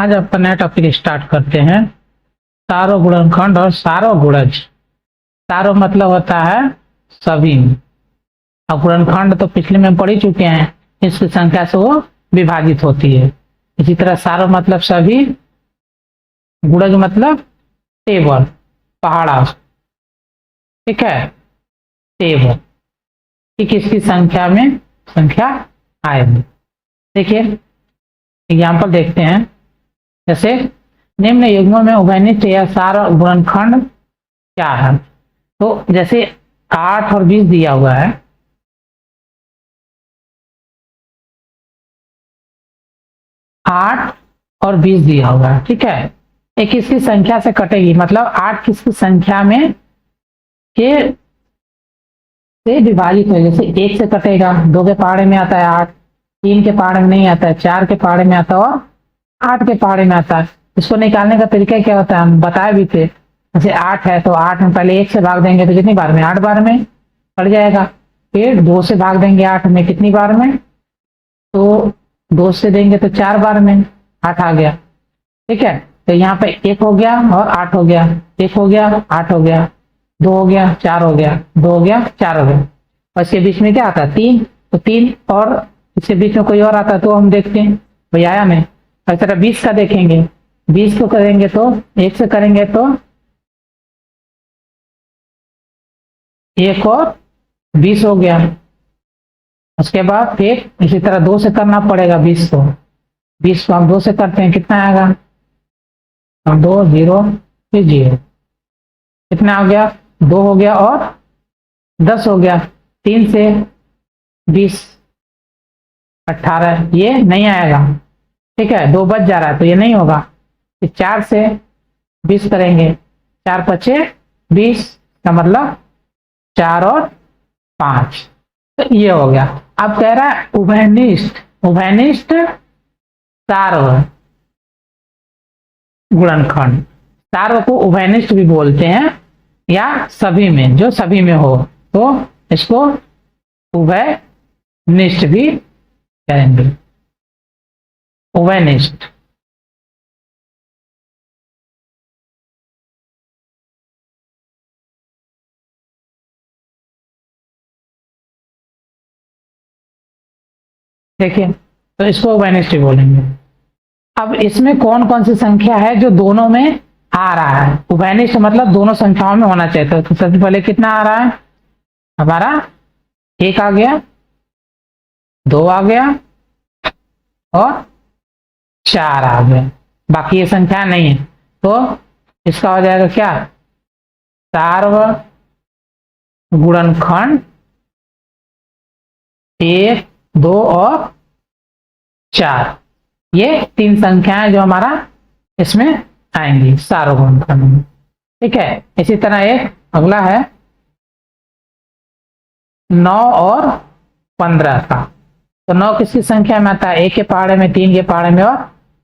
आज अपना नया टॉपिक स्टार्ट करते हैं। सारो गुणनखंड और सारो गुणज। सारो मतलब होता है सभी, और गुणनखंड तो पिछले में पढ़ ही चुके हैं, इसकी संख्या से वो विभाजित होती है। इसी तरह सारो मतलब सभी, गुणज मतलब टेबल, पहाड़ा, ठीक है, टेबल कि किसकी संख्या में संख्या आएगी। देखिए एग्जाम्पल देखते हैं, जैसे निम्न युग्मों में उभयनिष्ठ या सार गुणनखंड क्या है। तो जैसे 8 और 20 दिया हुआ है, 8 और 20 दिया हुआ है, ठीक है। एक किसकी संख्या से कटेगी, मतलब 8 किसकी संख्या में के से विभाजित हो। जैसे 1 से कटेगा, 2 के पहाड़े में आता है 8, 3 के पहाड़े में नहीं आता है, 4 के पहाड़े में आता है और 8 के पहाड़े में आता है। इसको निकालने का तरीका क्या होता है, हम बताए भी थे। जैसे 8 है तो 8 में पहले 1 से भाग देंगे तो कितनी बार में, 8 बार में पड़ जाएगा। फिर 2 से भाग देंगे 8 में, कितनी बार में, तो 2 से देंगे तो 4 बार में 8 आ गया, ठीक है। तो यहाँ पे 1 हो गया और 8 हो गया, 1 हो गया 8 हो गया, 2 हो गया 4 हो गया, 2 हो गया 4 हो गया। और इसके बीच में क्या आता है 3, तो 3 और इसके बीच में कोई और आता है तो हम देखते हैं भाई आया नहीं। इस तरह 20 का देखेंगे, 20 को करेंगे तो 1 से करेंगे तो 1 और 20 हो गया। उसके बाद फिर इसी तरह 2 से करना पड़ेगा 20 को, 20 को हम 2 से करते हैं, कितना आएगा, 2 0 फिर 0, कितना हो गया, 2 हो गया और 10 हो गया। 3 से 20 18, ये नहीं आएगा, ठीक है। 2 बच जा रहा है तो ये नहीं होगा। फिर 4 से 20 करेंगे, 4 पचे 20 का मतलब 4 और 5, तो ये हो गया। अब कह रहा है उभयनिष्ठ, उभयनिष्ठ सार्व गुणनखंड। सार्व को उभयनिष्ठ भी बोलते हैं या सभी में, जो सभी में हो तो इसको उभयनिष्ठ भी कहेंगे, उभयनिष्ठ। देखिए तो इसको उभयनिष्ठ भी बोलेंगे। अब इसमें कौन कौन सी संख्या है जो दोनों में आ रहा है। उभयनिष्ठ मतलब दोनों संख्याओं में होना चाहिए। तो सबसे पहले कितना आ रहा है हमारा, 1 आ गया, 2 आ गया और 4 आ गया, बाकी ये संख्या नहीं है। तो इसका हो जाएगा क्या, सार्व गुणनखंड 1 2 और 4, ये 3 संख्याएं जो हमारा इसमें आएंगी सार्व गुणनखंड में, ठीक है। इसी तरह एक अगला है 9 और 15 का। तो 9 किसकी संख्या में आता है, 1 के पहाड़े में, 3 के पहाड़े में और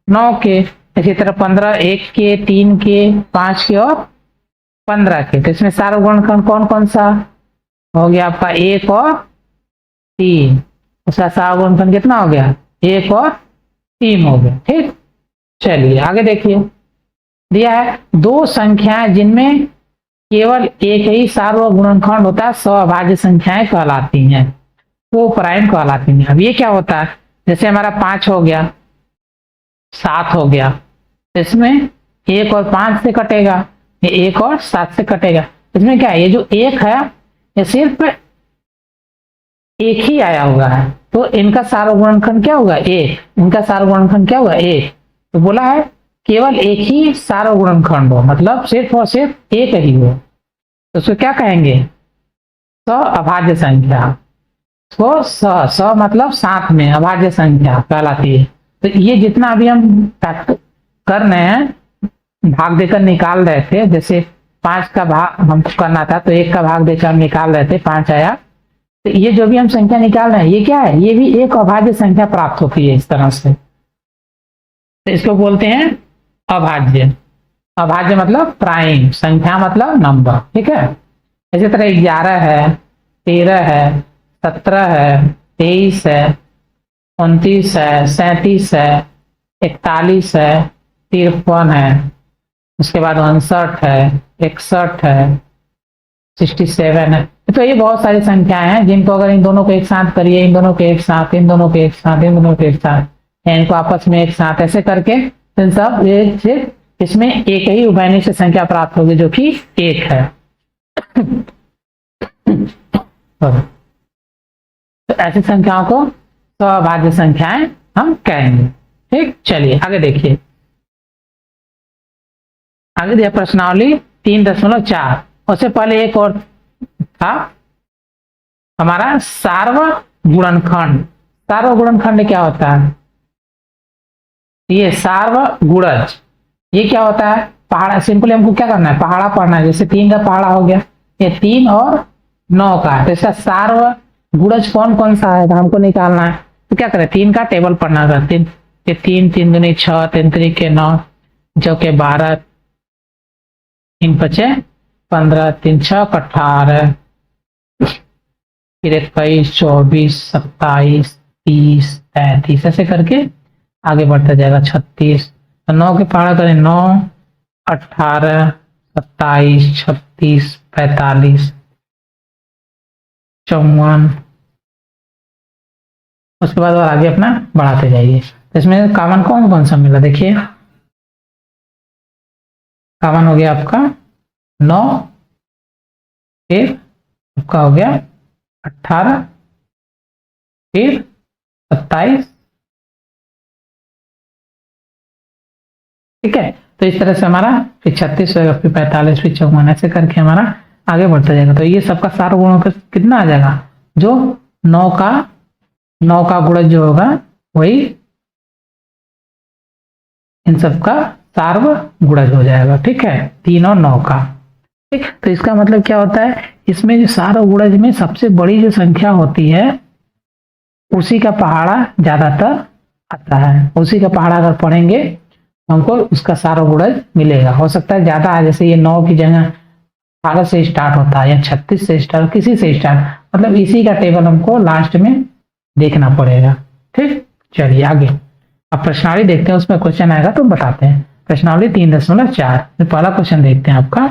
9 के। इसी तरह 15 1 के, 3 के, 5 के और 15 के। तो इसमें सार्व गुणनखंड कौन कौन सा हो गया आपका, 1 और 3। उसका सार्व गुणनखंड कितना हो गया, 1 और 3 हो गया, ठीक। चलिए आगे देखिए, दिया है 2 संख्याएं जिनमें केवल एक ही सार्व गुणनखंड होता है, सअभाज्य संख्याएं कहलाती हैं, वो प्राइम कहलाती हैं। अब ये क्या होता है, जैसे हमारा 5 हो गया, 7 हो गया, तो इसमें 1 और 5 से कटेगा, ये 1 और 7 से कटेगा। इसमें क्या है, ये जो 1 है ये सिर्फ एक ही आया हुआ है, तो इनका सार्व गुणनखंड क्या होगा, 1। इनका सार्व गुणनखंड क्या होगा, 1। तो बोला है केवल एक ही सार्व गुणनखंड हो, मतलब सिर्फ और सिर्फ एक ही हो, तो उसको क्या कहेंगे, सअभाज्य संख्या। तो स मतलब साथ में, अभाज्य संख्या कहलाती है। तो ये जितना अभी हम कर रहे हैं, भाग देकर निकाल रहे थे, जैसे 5 का भाग हमको करना था तो 1 का भाग देकर हम निकाल रहे थे, 5 आया। तो ये जो भी हम संख्या निकाल रहे हैं ये क्या है, ये भी एक अभाज्य संख्या प्राप्त होती है इस तरह से। तो इसको बोलते हैं अभाज्य। अभाज्य मतलब प्राइम, संख्या मतलब नंबर, ठीक है। इसी तरह 11 है, 13 है, 17 है, 23 है, 29 है, 37 है, 41 है, 53 है, उसके बाद 59 है, 61 है, 67 है। तो ये बहुत सारी संख्याएं हैं जिनको अगर इन दोनों को एक साथ करिए, इन दोनों को एक साथ, इन दोनों को एक साथ, इन दोनों को एक साथ, या इनको आपस में एक साथ, ऐसे करके इन सब ये इसमें एक ही उभयनिष्ठ संख्या प्राप्त होगी जो कि 1 है। तो ऐसी संख्याओं को सभाज्य संख्याएं हम कहेंगे। ठीक, चलिए आगे देखिए। आगे दिया प्रश्नावली 3.4। उससे पहले एक और था हमारा सार्वगुणनखंड। सार्वगुणनखंड क्या होता है? ये सार्वगुणज, ये क्या होता है? पहाड़ा, सिंपली हमको क्या करना है? पहाड़ा पढ़ना है। जैसे 3 का पहाड़ा हो गया, ये 3 और 9 का है, तो इसका सार्वगुणज कौन कौन सा है हमको निकालना है। तो क्या करें? 3 का टेबल पढ़ना है। 3 3 3 दूनी 6, 3 3 9, जो के 12, 3 5 15, 3 6 18, फिर 21 24 27 30 33, ऐसे करके आगे बढ़ता जाएगा 36। तो 9 के पहाड़ा करें 9 18 27 36 45 54। उसके बाद और आगे अपना बढ़ाते जाइए। तो इसमें कॉमन कौन कौन सा मिला देखिए। कॉमन हो गया आपका 9, फिर आपका हो गया 18, फिर 27। ठीक है, तो इस तरह से हमारा फिर 36 होगा, फिर 45, फिर 54, ऐसे करके हमारा आगे बढ़ता जाएगा। तो ये सबका सार्वगुणों का कितना आ जाएगा? जो 9 का गुणज जो होगा वही इन सबका सार्वगुणज हो जाएगा। ठीक है, 3 और 9 का। ठीक, तो इसका मतलब क्या होता है? इसमें जो सार्वगुणज में सबसे बड़ी जो संख्या होती है उसी का पहाड़ा ज्यादातर आता है। उसी का पहाड़ा अगर पढ़ेंगे हमको उसका सार्वगुणज मिलेगा। हो सकता है ज्यादा है, जैसे ये 9 की जगह 18 से स्टार्ट होता है या 36 से स्टार्ट, किसी से स्टार्ट, मतलब इसी का टेबल हमको लास्ट में देखना पड़ेगा। ठीक, चलिए आगे अब प्रश्नावली देखते हैं, उसमें क्वेश्चन आएगा तो बताते हैं। प्रश्नावली 3.4 में पहला क्वेश्चन देखते हैं आपका।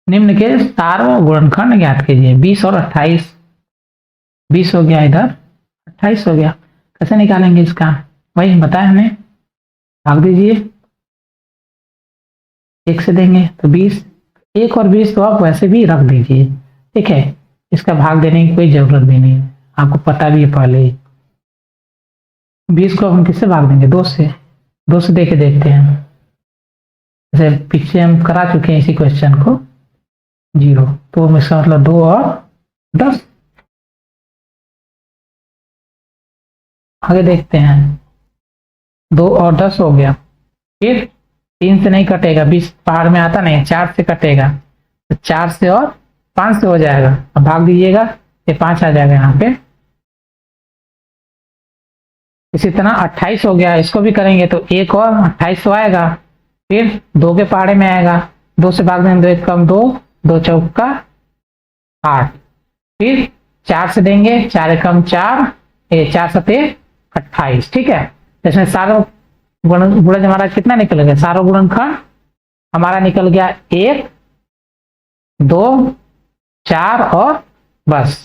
निम्न के सार्वगुणनखंड ज्ञात कीजिए। 20 और 28, 20 हो गया, इधर 28 हो गया। कैसे निकालेंगे इसका? वही बताया हमें, भाग दीजिए, 1 से देंगे तो 20, 1 और 20 तो आप वैसे भी रख दीजिए। ठीक है, इसका भाग देने की कोई जरूरत भी नहीं, आपको पता भी है पहले ही। 20 को हम किससे भाग देंगे? 2 से। 2 से दे के देखते हैं, जैसे पीछे हम करा चुके हैं इसी क्वेश्चन को। 0, तो इसका मतलब 2 और 10। आगे देखते हैं, 2 और 10 हो गया। फिर 3 से नहीं कटेगा, 20 पहाड़ में आता नहीं, 4 से कटेगा, तो 4 से और 5 से हो जाएगा। अब भाग दीजिएगा, ये 5 आ जाएगा यहाँ पे। इसी तरह 28 हो गया, इसको भी करेंगे तो 1 और 28 तो आएगा। फिर 2 के पहाड़े में आएगा, 2 से भाग देंगे, 2 1 कम 2, 2 चौका 8। फिर 4 से देंगे, 4 1 कम 4, 4 7 28। ठीक है, इसमें सार्वगुणज हमारा कितना निकल गया? सार्वगुणनखंड हमारा निकल गया 1 2 4 और बस।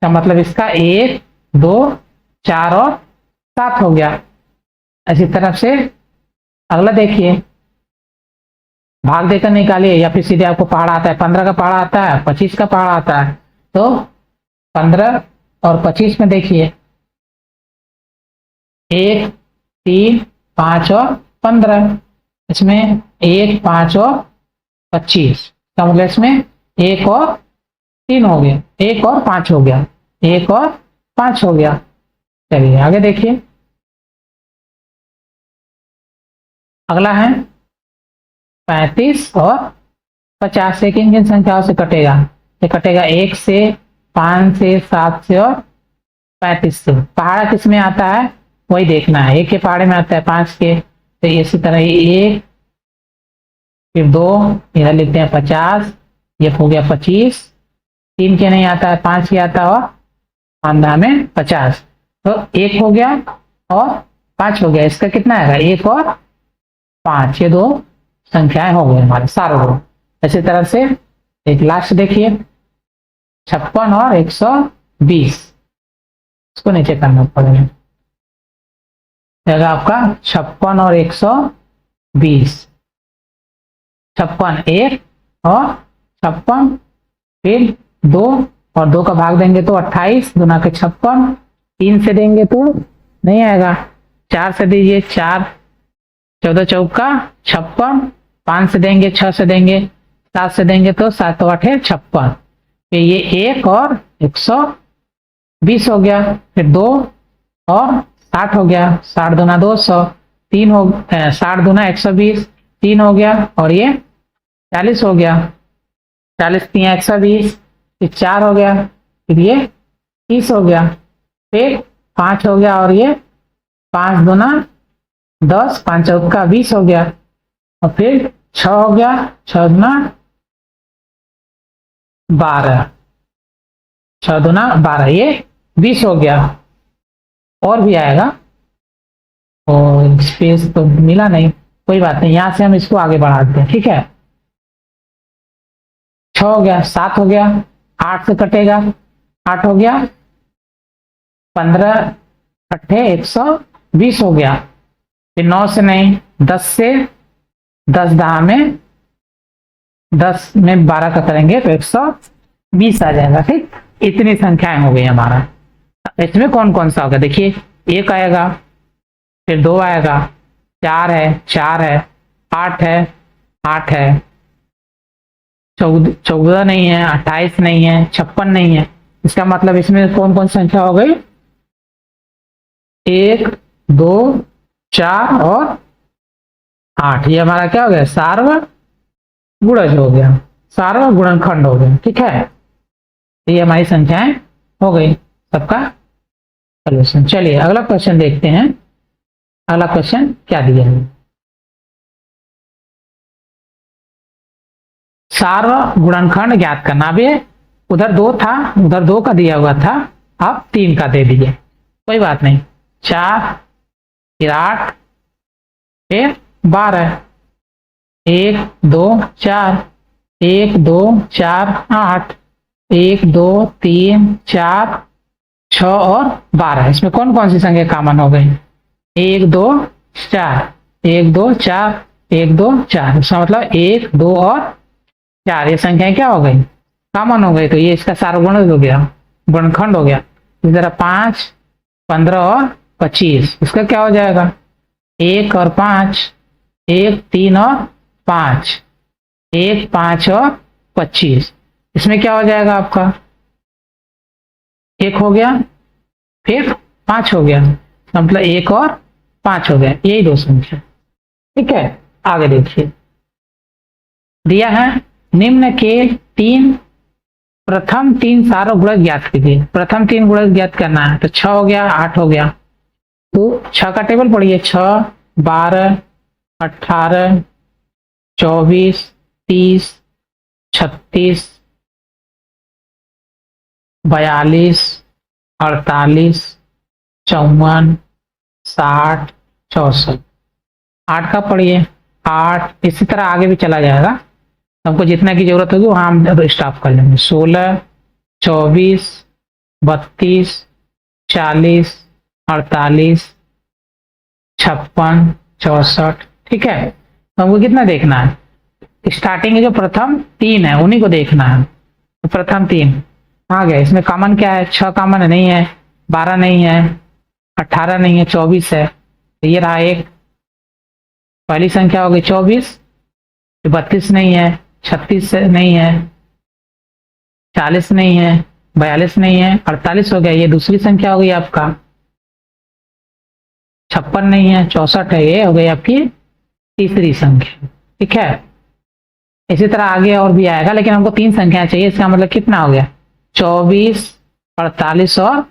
तो मतलब इसका 1 2 4 और 7 हो गया। इसी तरफ से अगला देखिए, भाग देकर निकालिए या फिर सीधे आपको पहाड़ा आता है। 15 का पहाड़ा आता है, 25 का पहाड़ा आता है, तो 15 और 25 में देखिए 1 3 5 और 15, इसमें 1 5 और 25 का मतलब इसमें 1 और 3 हो गया, 1 और 5 हो गया, 1 और 5 हो गया। चलिए आगे देखिए, अगला है 35 और 50 से किन किन संख्याओं से कटेगा? ये कटेगा 1 से, 5 से, 7 से और 35 से। पहाड़ा किस में आता है वही देखना है। 1 के पहाड़े में आता है 5 के, तो इसी तरह ही 1 फिर 2, इधर लिखते हैं 50, ये हो गया 25। 3 के नहीं आता है, 5 के आता है और आंधा में 50, तो 1 हो गया और 5 हो गया। इसका कितना आएगा? 1 और 5, ये 2 संख्याएं हो गई हमारे सार्वगुण। इसी तरह से एक लास्ट देखिए 56 और 120, इसको नीचे करना पड़ेगा, आपका 56 और 120, 56 1 और 56, फिर 2 और 2 का भाग देंगे तो 28 गुना के 56, 3 से देंगे तो नहीं आएगा, 4 से दीजिए 4, 14 चौका 56, 5 से देंगे 6 से देंगे 7 से देंगे तो 7 8 56, फिर ये 1 और 120 हो गया, फिर 2 और 60 हो गया, 60 दूना 200, 3 हो 60 दूना 120, 3 हो गया और ये 40 हो गया, 40 3 120, फिर 4 हो गया, फिर ये 30 हो गया, फिर 5 हो गया और ये 5 दूना 10, 5 चौका 20 हो गया, और फिर 6 हो गया, 6 दूना 12, 6 दूना 12, ये 20 हो गया। और भी आएगा और स्पेस तो मिला नहीं, कोई बात नहीं, यहां से हम इसको आगे बढ़ा देते हैं, ठीक है। 6 हो गया, 7 हो गया, 8 से कटेगा, 8 हो गया, 15 अट्ठे 120 हो गया, फिर 9 से नहीं, 10 से 10 दहा में 10 में 12 का करेंगे तो 120 आ जाएगा, ठीक। इतनी संख्याएं हो गई हमारा। इसमें कौन कौन सा होगा देखिए, 1 आएगा, फिर 2 आएगा, 4 है, 4 है, 8 है, 8 है, 14 नहीं है, 28 नहीं है, 56 नहीं है। इसका मतलब इसमें कौन कौन संख्या हो गई, 1 2 4 और 8, ये हमारा क्या हो गया, सार्वगुणज हो गया, सार्वगुणनखंड हो गया, ठीक है। ये हमारी संख्याएं हो गई, सबका सॉल्यूशन। चलिए अगला क्वेश्चन देखते हैं, अगला क्वेश्चन क्या दिया है। सार्वगुणनखंड ज्ञात करना। अब ये उधर 2 था, उधर 2 का दिया हुआ था, आप 3 का दे दीजिए, कोई बात नहीं। 4 फिर 8 फिर 12, 1 2 4, 1 2 4 8, 1 2 3 4 6 और 12, इसमें कौन कौन सी संख्या कॉमन हो गई, 1 2 4, 1 2 4, 1 2 4, इसका मतलब 1 2 और 4, ये संख्याएं क्या हो गई, कॉमन हो गई, तो ये इसका सार्वगुणज हो गया, गुणनखंड हो गया। इस तरह 5 15 और 25, इसका क्या हो जाएगा, 1 और 5, 1 3 और 5, 1 5 और 25, इसमें क्या हो जाएगा आपका, 1 हो गया, फिर 5 हो गया, मतलब 1 और 5 हो गया, यही 2 संख्या, ठीक है। आगे देखिए, दिया है निम्न के 3 प्रथम 3 सार्वगुणज ज्ञात कीजिए। प्रथम 3 गुणज ज्ञात करना है, तो 6 हो गया, 8 हो गया, तो 6 का टेबल पढ़िए, 6 12 18 24 30 36 42 48 54 60 64, 8 का पढ़िए, 8, इसी तरह आगे भी चला जाएगा, हमको जितना की जरूरत होगी वहां हम स्टॉप कर लेंगे। 16 24 32 40 48 56 64, ठीक है। तो हमको कितना देखना है, स्टार्टिंग के जो प्रथम 3 है उन्हीं को देखना है, तो प्रथम 3 आ गया, इसमें कॉमन क्या है, 6 कॉमन नहीं है, 12 नहीं है, 18 नहीं है, 24 है, तो ये रहा 1, पहली संख्या हो गई 24, 32 नहीं है, 36 नहीं है, 40 नहीं है, 42 नहीं है, 48 हो गया, ये दूसरी संख्या हो गई आपका, 56 नहीं है, 64 है, ये हो गई आपकी तीसरी संख्या, ठीक है। इसी तरह आगे और भी आएगा, लेकिन हमको 3 संख्या चाहिए, इसका मतलब कितना हो गया, 24 48 और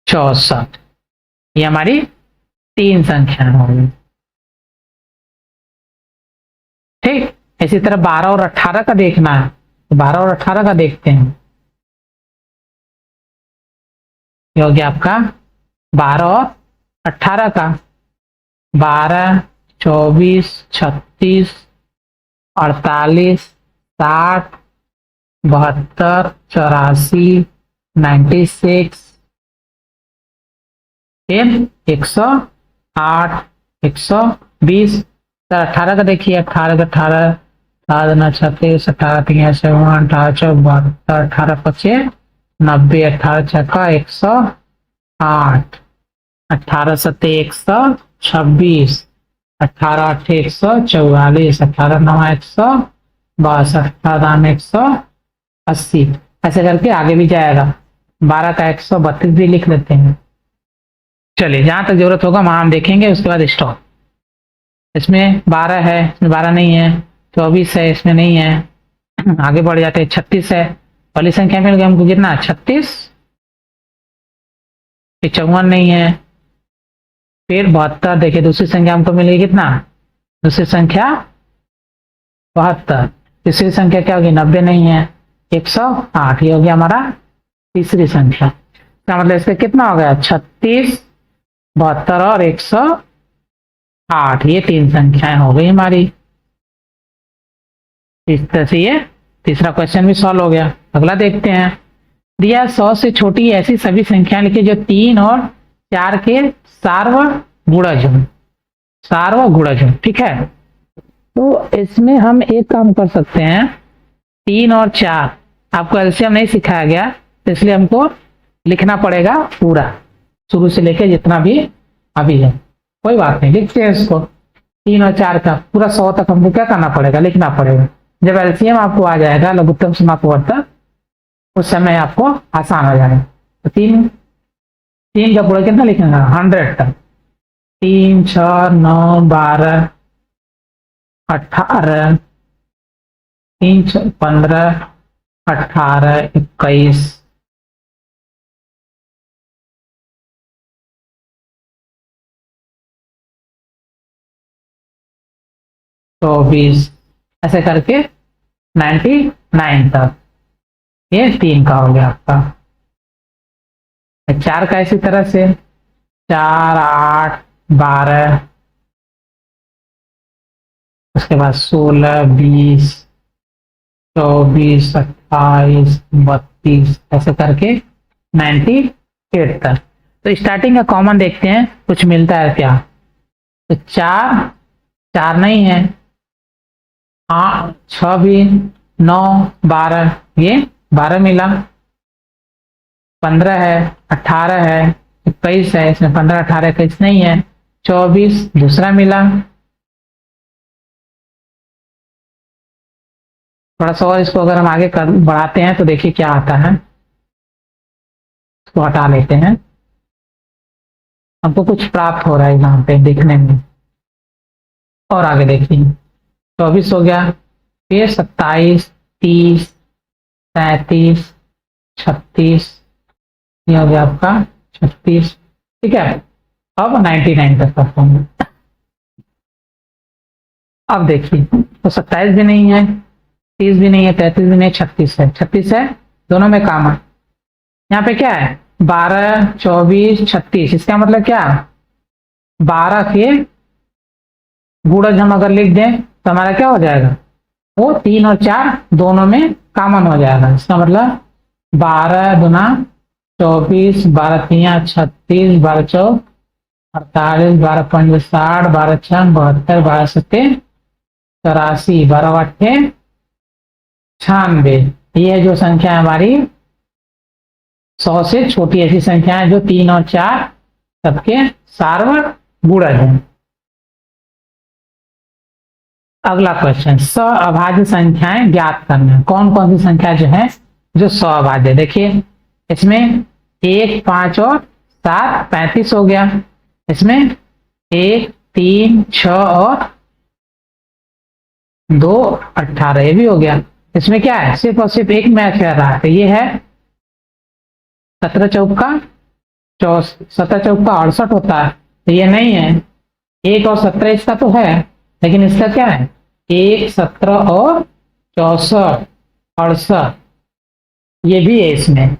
64, ये हमारी 3 संख्या हो गई, ठीक। इसी तरह 12 और 18 का देखना है, तो 12 और 18 का देखते हैं, ये हो गया आपका 12 और 18 का, 12 24, 36, 48, 60, 72, 84, 96, फिर 108, 120। सर 18 का देखिए, 18 का 18, 18 36, 18 3 7, 18 14, 18 25, 90, 18 छक्का 108, 18 सत्ते 126, 18 अट्ठे 144, 18 9 162, 18 दाम 180। ऐसे करके आगे भी जाएगा। 12 का 132 भी लिख लेते हैं। चलिए जहां तक जरूरत होगा वहां हम देखेंगे, उसके बाद स्टॉप। इसमें 12 है, इसमें 12 नहीं है। 24 है, इसमें नहीं है। आगे बढ़ जाते हैं। 36 है, पहली संख्या मिल गई हमको कितना 36। 54 नहीं है। फिर 72 देखिए, दूसरी संख्या हमको मिल गई कितना, दूसरी संख्या 72। तीसरी संख्या क्या होगी 90 नहीं है। 108 ये हो गया हमारा तीसरी संख्या। इसका मतलब इसका कितना हो गया 36, 72 और 108, ये तीन संख्याएं हो गई हमारी। इस तरह से ये तीसरा क्वेश्चन भी सॉल्व हो गया। अगला देखते हैं। दिया 100 से छोटी ऐसी सभी संख्याएं लिखी जो 3 और 4 के सार्वगुणज सार्वगुणज, ठीक है। तो इसमें हम एक काम कर सकते हैं, 3 और 4 आपको एलसीएम नहीं सिखाया गया, तो इसलिए हमको लिखना पड़ेगा पूरा, शुरू से लेके जितना भी अभी है। कोई बात नहीं, लिखते हैं इसको। 3 और 4 का पूरा 100 तक हमको क्या करना पड़ेगा, लिखना पड़ेगा। जब एलसीएम आपको आ जाएगा लघुत्तम समापवर्तक, उस समय आपको आसान हो जाएगा। तो 3 का पूरा कितना लिखेंगे 100 तक। 3 6 9 12 18, 3 6 15, 18 21, 24, ऐसे करके 99 तक। ये 3 का हो गया आपका। 4 का इसी तरह से 4 8 12, उसके बाद 16 20 24 28 32, ऐसे करके 98 तक। तो स्टार्टिंग का कॉमन देखते हैं कुछ मिलता है क्या। तो 4 नहीं है, 8 6 भी, 9 12, ये 12 मिला। 15 है, 18 है, 21 है, इसमें 15 18 21 नहीं है। 24 दूसरा मिला। थोड़ा सा और इसको अगर हम आगे बढ़ाते हैं तो देखिए क्या आता है। इसको हटा लेते हैं, हमको कुछ प्राप्त हो रहा है यहाँ पे देखने में। और आगे देखिए 24 हो गया, फिर 27 30 37 36, ये हो गया आपका 36, ठीक है। अब 99 तक करते हैं। अब देखिए तो 27 भी नहीं है, 30 भी नहीं है, 33 भी नहीं, 36 है। 36 है, दोनों में काम है। यहाँ पे क्या है 12 24 36, इसका मतलब क्या 12 के गुणज हम अगर लिख दें तो हमारा क्या हो जाएगा, वो 3 और 4 दोनों में कॉमन हो जाएगा। इसका मतलब 12 गुना 24, 12 3 36, 12 4 48, 12 5 60, 12 6 72, 12 7 84, 12 8 96। ये जो संख्या है हमारी 100 से छोटी ऐसी संख्या है जो 3 और 4 सबके सार्वगुणज हैं। अगला क्वेश्चन, सअभाज्य संख्याएं ज्ञात करना। कौन कौन सी संख्या जो है जो सअभाज्य, देखिए इसमें 1 5 और 7 35 हो गया। इसमें 1 3 6 और 2 18, ये भी हो गया। इसमें क्या है सिर्फ और सिर्फ एक मैच कर रहा है, तो ये है 17 चौका 68 होता है, तो ये नहीं है। 1 और 17 इसका तो है, लेकिन इसका क्या है 1 17 और 64 68, ये भी है इसमें।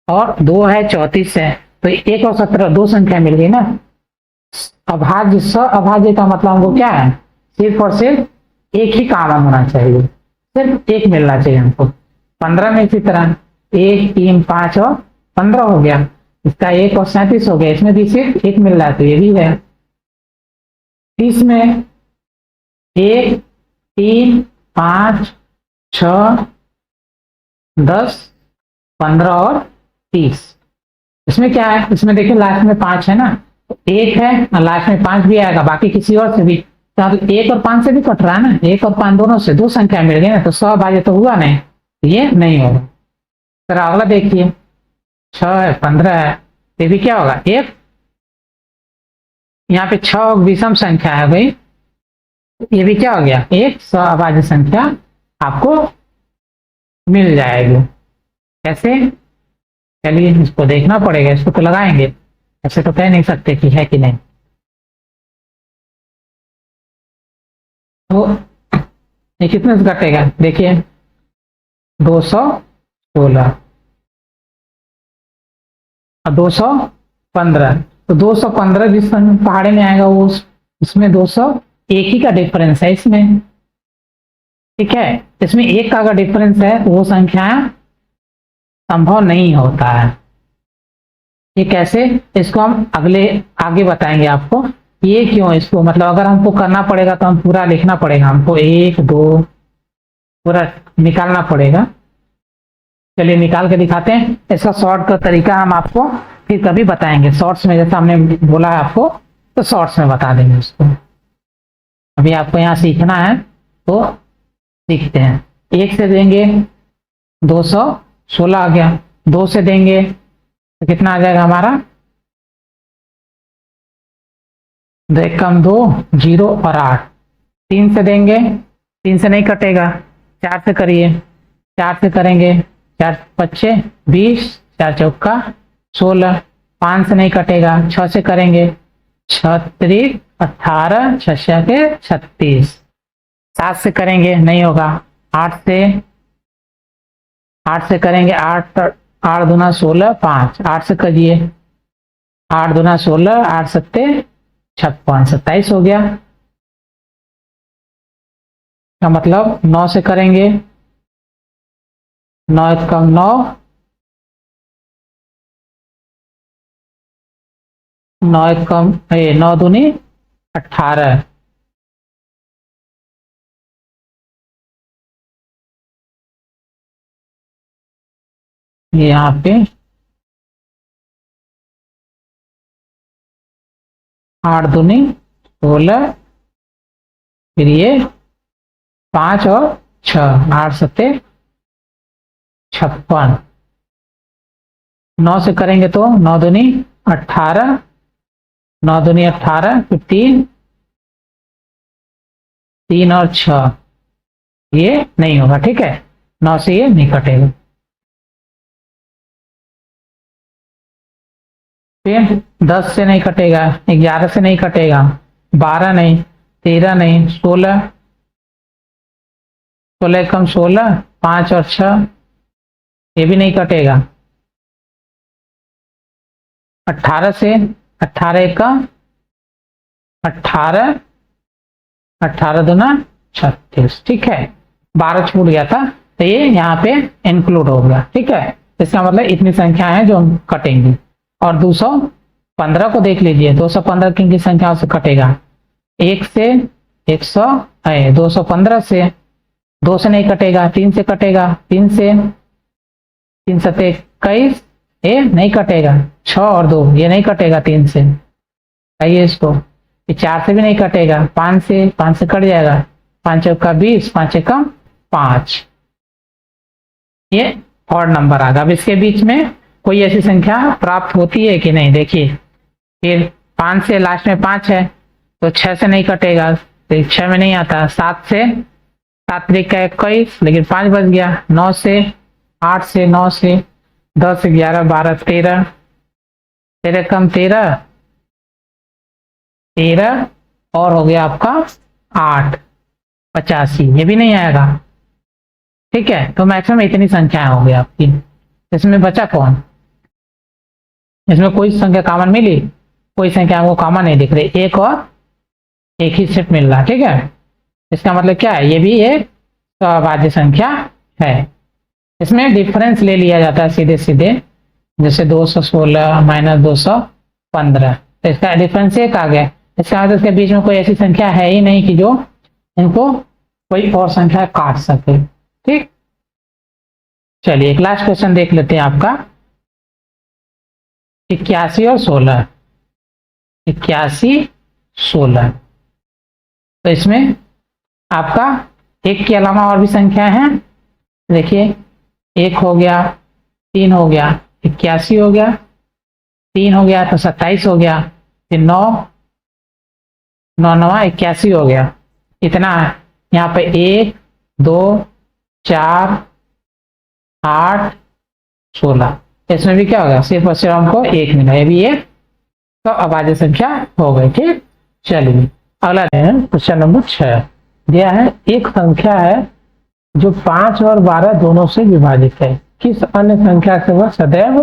और 2 है 34 है, तो 1 और 17 दो संख्या मिल गई ना। अभाज्य स अभाज्य का मतलब हमको क्या है, सिर्फ और सिर्फ एक ही कॉमन होना चाहिए, सिर्फ एक मिलना चाहिए हमको। 15 में इसी तरह 1 3 5 और 15 हो गया, इसका 1 और 37 हो गया, इसमें भी सिर्फ एक मिल रहा है तो ये भी है। 30 में 1 3 5 6 10 15 और 30, इसमें क्या है, इसमें देखिए लास्ट में 5 है ना, तो 1 है और लास्ट में 5 भी आएगा, बाकी किसी और से भी, तो 1 और 5 से भी कट रहा है ना, 1 और 5 दोनों से, दो संख्या मिल गई ना, तो 100 भाज्य तो हुआ नहीं, ये नहीं होगा। फिर अगला देखिए 6 है 15 है, ये भी क्या होगा, एक यहाँ पे 6 विषम संख्या है भाई, ये भी क्या हो गया, एक अभाज्य संख्या आपको मिल जाएगी। कैसे, चलिए इसको देखना पड़ेगा, इसको तो लगाएंगे, ऐसे तो कह नहीं सकते कि है कि नहीं। तो ये कितने से घटेगा, देखिए 216 और 215, तो 215 जिस पहाड़े में आएगा वो इसमें 201 ही का डिफरेंस है इसमें, ठीक है। इसमें एक का अगर डिफरेंस है तो वो संख्या संभव नहीं होता है। ये कैसे, इसको हम आगे बताएंगे आपको, ये क्यों, इसको मतलब अगर हमको करना पड़ेगा तो हम पूरा लिखना पड़ेगा, हमको 1 2 पूरा निकालना पड़ेगा। चलिए निकाल के दिखाते हैं, इसका शॉर्ट का तरीका हम आपको फिर कभी बताएंगे, शॉर्ट्स में जैसा हमने बोला है आपको, तो शॉर्ट्स में बता देंगे उसको। अभी आपको यहाँ सीखना है तो सीखते हैं। 1 से देंगे 216 आ गया, 2 से देंगे तो कितना आ जाएगा हमारा, 2 कम 2 0 और 8। 3 से देंगे, 3 से नहीं कटेगा, 4 से करिए, 4 से करेंगे, 4 पच्चे 20, 4 चौका 16, 5 से नहीं कटेगा, 6 से करेंगे, 36 18 6 के 36, 7 से करेंगे नहीं होगा, 8 से करेंगे, 8 8 दूना 16 5, 8 से करिए, 8 दूना 16 8 सत्ते 56, 27 हो गया। का मतलब 9 से करेंगे, 9 कम 9 9 कम 9 दूनी 18, यहाँ पे 8 दूनी 16, फिर ये 5 और 6, 8 सत्ते 56, 9 से करेंगे तो 9 दूनी 18, 9 दूनी 18, फिर 3 और 6, ये नहीं होगा, ठीक है, 9 से ये नहीं कटेगा। फिर 10 से नहीं कटेगा, 11 से नहीं कटेगा, 12 नहीं, 13 नहीं, 16 कम 16 5 और 6, ये भी नहीं कटेगा। 18 से 18 का 18, 18 दूना 36, ठीक है, 12 छूट गया था तो ये यहाँ पे इंक्लूड हो गया, ठीक है। इसका मतलब इतनी संख्या है जो हम कटेंगी। और 215 को देख लीजिए, 215 किन की संख्या से कटेगा, 1 से 100 215 से 2 से नहीं कटेगा, 3 से कटेगा, 3 से 3 सत्ते 21, ये नहीं कटेगा, 6 और 2 ये नहीं कटेगा, 3 से आइए इसको, 4 से भी नहीं कटेगा, 5 से कट जाएगा, 5 चौका 20, 5 कम 5, ये और नंबर आ गया। अब इसके बीच में कोई ऐसी संख्या प्राप्त होती है कि नहीं, देखिए फिर 5 से लास्ट में 5 है तो 6 से नहीं कटेगा, तो 6 में नहीं आता, 7 से 7 3 का 21, लेकिन 5 बच गया, 9 से 8 से 9 से 10 11 12 13, 13 कम 13 13 और हो गया आपका 8 85, ये भी नहीं आएगा, ठीक है। तो मैक्सिमम इतनी संख्या हो गई आपकी। इसमें बचा कौन, इसमें कोई संख्या कॉमन मिली, कोई संख्या हमको कॉमन नहीं दिख रही, एक और एक ही सिर्फ मिल रहा, ठीक है। इसका मतलब क्या है, ये भी एक अभाज्य संख्या है। इसमें डिफरेंस ले लिया जाता है सीधे सीधे, जैसे 216 माइनस 215, तो इसका डिफरेंस एक आ गया। इसका मतलब इसके बीच में कोई ऐसी संख्या है ही नहीं कि जो इनको कोई और संख्या काट सके, ठीक। चलिए एक लास्ट क्वेश्चन देख लेते हैं आपका, 81 और 16, 81 16। तो इसमें आपका एक के अलावा और भी संख्या है, देखिए एक हो गया, 3 हो गया, 81 हो गया, 3 हो गया तो 27 हो गया, फिर 9 9 9 81 हो गया। इतना है यहाँ पे 1 2 4 8 16। इसमें भी क्या होगा, सिर्फ और सिर्फ हमको एक मिला, ये भी एक तो अभाज्य संख्या हो गई, ठीक। चलिए अगला है क्वेश्चन नंबर 6, दिया है एक संख्या है जो 5 और 12 दोनों से विभाजित है, किस अन्य संख्या से वह सदैव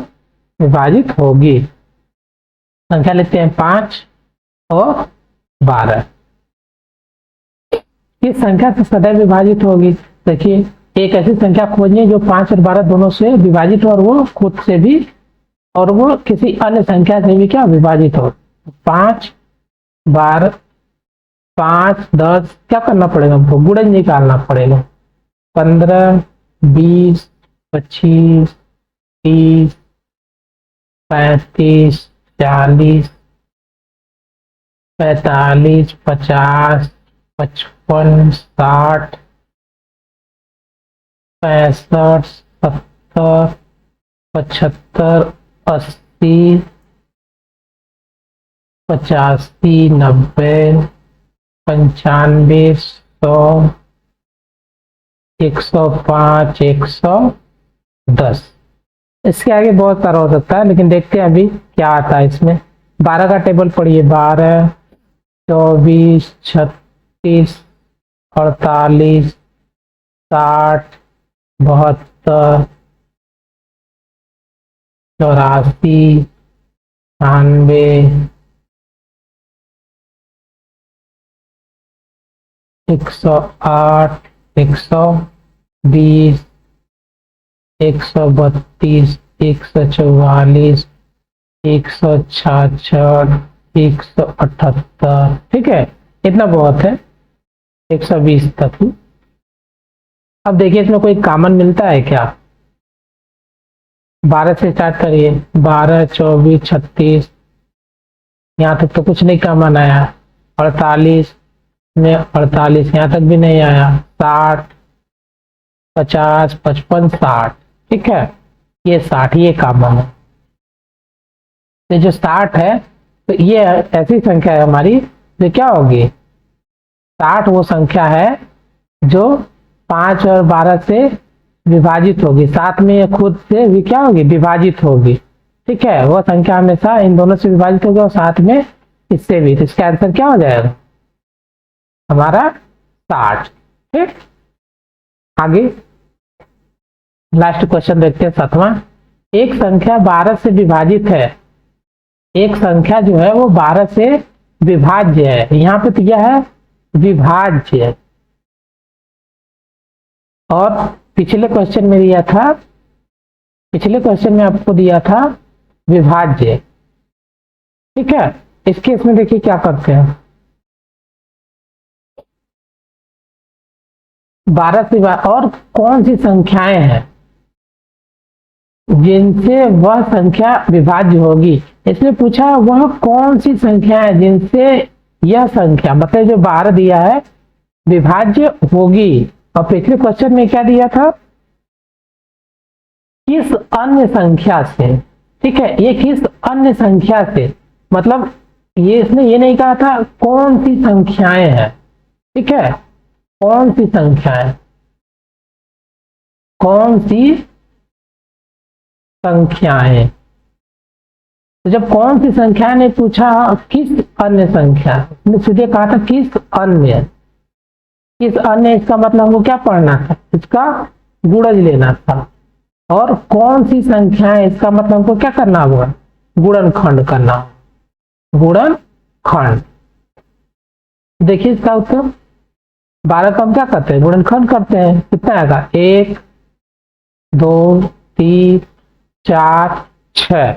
विभाजित होगी। संख्या लिखते हैं 5 और 12, किस संख्या से सदैव विभाजित होगी। देखिए एक ऐसी संख्या खोजिए जो 5 और 12 दोनों से विभाजित हो और वो खुद से भी और वो किसी अन्य संख्या से भी क्या विभाजित हो। 5 12 5 10 क्या करना पड़ेगा हमको, गुणज निकालना पड़ेगा। 15 20 25 30 35 40 45 50 55 60 65 70 75 80 85 90 95 100 105 110। इसके आगे बहुत सारा हो सकता है, लेकिन देखते हैं अभी क्या आता है इसमें। 12 का टेबल पढ़िए, 12 24 36 48 60 72 84 98 108 120 132 144 166 178, ठीक है, इतना बहुत है, 120 तक ही। अब देखिए इसमें कोई कॉमन मिलता है क्या। 12 से स्टार्ट करिए, 12 24 36, यहाँ तक तो कुछ नहीं कॉमन आया। 48 में 48 यहाँ तक भी नहीं आया। 60 50 55 60, ठीक है, ये 60 ये कॉमन है। तो जो 60 है तो ये ऐसी संख्या है हमारी जो क्या होगी, 60 वो संख्या है जो 5 और 12 से विभाजित होगी, साथ में ये खुद से भी क्या होगी, विभाजित होगी, ठीक है। वो संख्या हमेशा इन दोनों से विभाजित होगी और साथ में इससे भी। तो इसका आंसर क्या हो जाएगा हमारा 60, ठीक। आगे लास्ट क्वेश्चन देखते हैं 7वां। एक संख्या 12 से विभाजित है, एक संख्या जो है वो 12 से विभाज्य है। यहाँ पे तो क्या है, विभाज्य। और पिछले क्वेश्चन में दिया था, पिछले क्वेश्चन में आपको दिया था विभाज्य, ठीक है। इस केस में देखिए क्या करते हैं, 12 से और कौन सी संख्याएं हैं जिनसे वह संख्या विभाज्य होगी। इसमें पूछा वह कौन सी संख्या है जिनसे यह संख्या, मतलब जो 12 दिया है, विभाज्य होगी। और पिछले क्वेश्चन में क्या दिया था, किस अन्य संख्या से, ठीक है, ये किस अन्य संख्या से, मतलब ये इसने ये नहीं कहा था कौन सी संख्याएं हैं, ठीक है, कौन सी संख्याएं, कौन सी संख्याएं। तो जब कौन सी संख्या ने पूछा, किस अन्य संख्या, ने सीधे कहा था किस अन्य, किस अन्य, इसका मतलब हमको क्या पढ़ना था, इसका गुणज लेना था। और कौन सी संख्या है, इसका मतलब हमको क्या करना होगा, गुणनखंड करना, गुणनखंड। देखिए इसका उत्तर 12 का हम क्या करते हैं, गुणनखंड करते हैं। कितना आएगा, 1 2 3 4 6,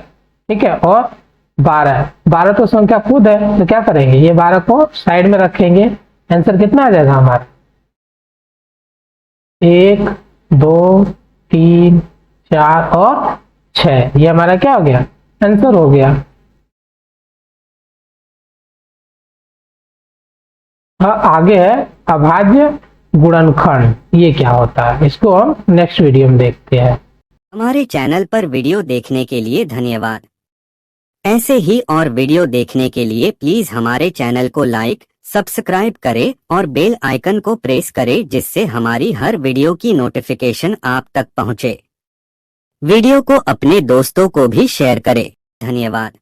ठीक है, और 12 तो संख्या खुद है, तो क्या करेंगे, ये 12 को साइड में रखेंगे। आंसर कितना आ जाएगा हमारा, 1 2 3 4 और 6, ये हमारा क्या हो गया, आंसर हो गया। आगे है अभाज्य गुणनखंड, ये क्या होता है, इसको हम नेक्स्ट वीडियो में देखते हैं। हमारे चैनल पर वीडियो देखने के लिए धन्यवाद। ऐसे ही और वीडियो देखने के लिए प्लीज हमारे चैनल को लाइक, सब्सक्राइब करें और बेल आइकन को प्रेस करें, जिससे हमारी हर वीडियो की नोटिफिकेशन आप तक पहुंचे। वीडियो को अपने दोस्तों को भी शेयर करें। धन्यवाद।